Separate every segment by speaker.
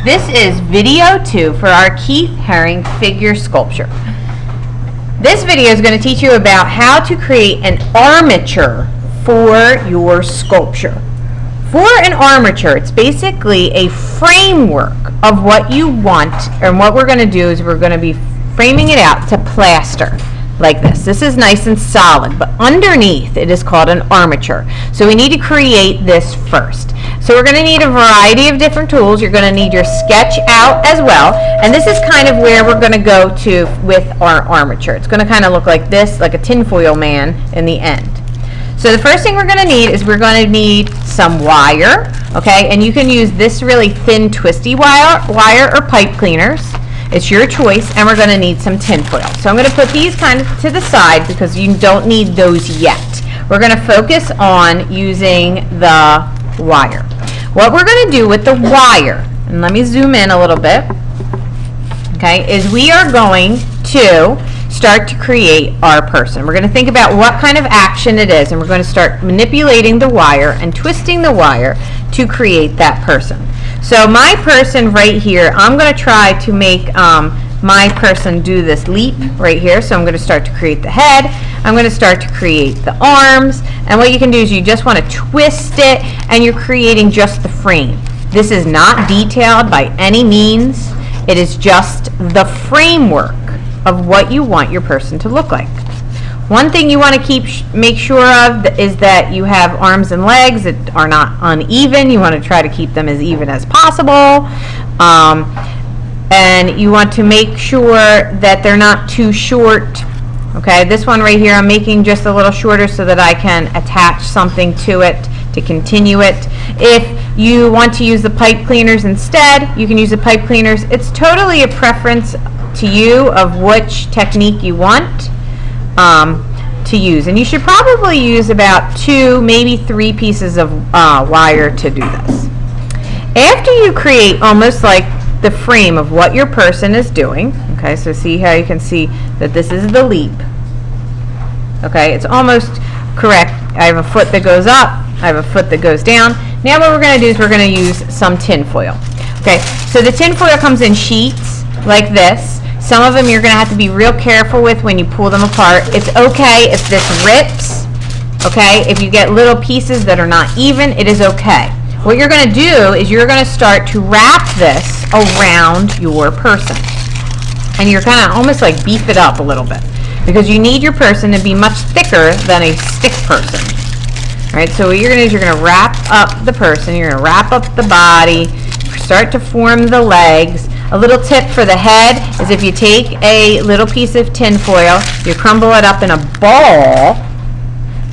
Speaker 1: This is video 2 for our Keith Haring figure sculpture. This video is going to teach you about how to create an armature for your sculpture. For an armature, it's basically a framework of what you want, and what we're going to do is we're going to be framing it out to plaster like this. This is nice and solid, but underneath it is called an armature. So we need to create this first. So we're going to need a variety of different tools. You're going to need your sketch out as well, and this is kind of where we're going to go to with our armature. It's going to kind of look like this, like a tinfoil man in the end. So the first thing we're going to need is we're going to need some wire, okay, and you can use this really thin twisty wire or pipe cleaners. It's your choice, and we're going to need some tinfoil. So I'm going to put these kind of to the side because you don't need those yet. We're going to focus on using the wire. What we're going to do with the wire, and let me zoom in a little bit, okay, is we are going to start to create our person. We're going to think about what kind of action it is, and we're going to start manipulating the wire and twisting the wire to create that person. So my person right here, I'm going to try to make my person do this leap right here. So I'm going to start to create the head. I'm going to start to create the arms. And what you can do is you just want to twist it, and you're creating just the frame. This is not detailed by any means. It is just the framework of what you want your person to look like. One thing you want to make sure of is that you have arms and legs that are not uneven. You want to try to keep them as even as possible. And you want to make sure that they're not too short. Okay, this one right here I'm making just a little shorter so that I can attach something to it to continue it. If you want to use the pipe cleaners instead, you can use the pipe cleaners. It's totally a preference to you of which technique you want to use, and you should probably use about 2, maybe 3 pieces of wire to do this. After you create almost like the frame of what your person is doing, okay, so see how you can see that this is the leap, okay, it's almost correct. I have a foot that goes up, I have a foot that goes down. Now what we're going to do is we're going to use some tinfoil. Okay, so the tinfoil comes in sheets like this. Some of them you're going to have to be real careful with when you pull them apart. It's okay if this rips, okay? If you get little pieces that are not even, it is okay. What you're going to do is you're going to start to wrap this around your person. And you're kind of almost like beef it up a little bit, because you need your person to be much thicker than a stick person. All right, so what you're going to do is you're going to wrap up the person, you're going to wrap up the body, start to form the legs. A little tip for the head is if you take a little piece of tinfoil, you crumble it up in a ball,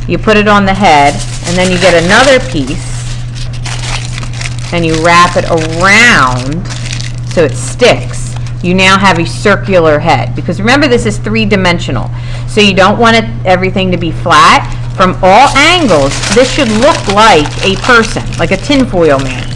Speaker 1: you put it on the head, and then you get another piece and you wrap it around so it sticks. You now have a circular head, because remember this is 3-dimensional, so you don't want everything to be flat. From all angles, this should look like a person, like a tinfoil man.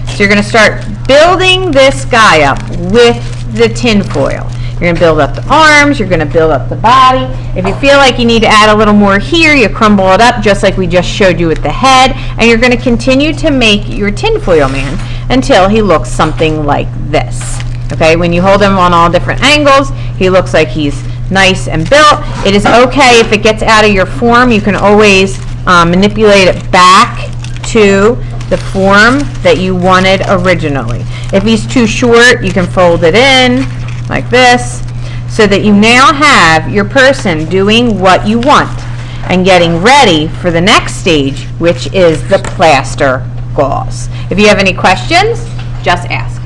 Speaker 1: So you're going to start building this guy up with the tinfoil. You're going to build up the arms, you're going to build up the body. If you feel like you need to add a little more here, you crumble it up just like we just showed you with the head, and you're going to continue to make your tinfoil man until he looks something like this. Okay, when you hold him on all different angles, he looks like he's nice and built. It is okay if it gets out of your form. You can always manipulate it back to the form that you wanted originally. If he's too short, you can fold it in like this, so that you now have your person doing what you want and getting ready for the next stage, which is the plaster gauze. If you have any questions, just ask.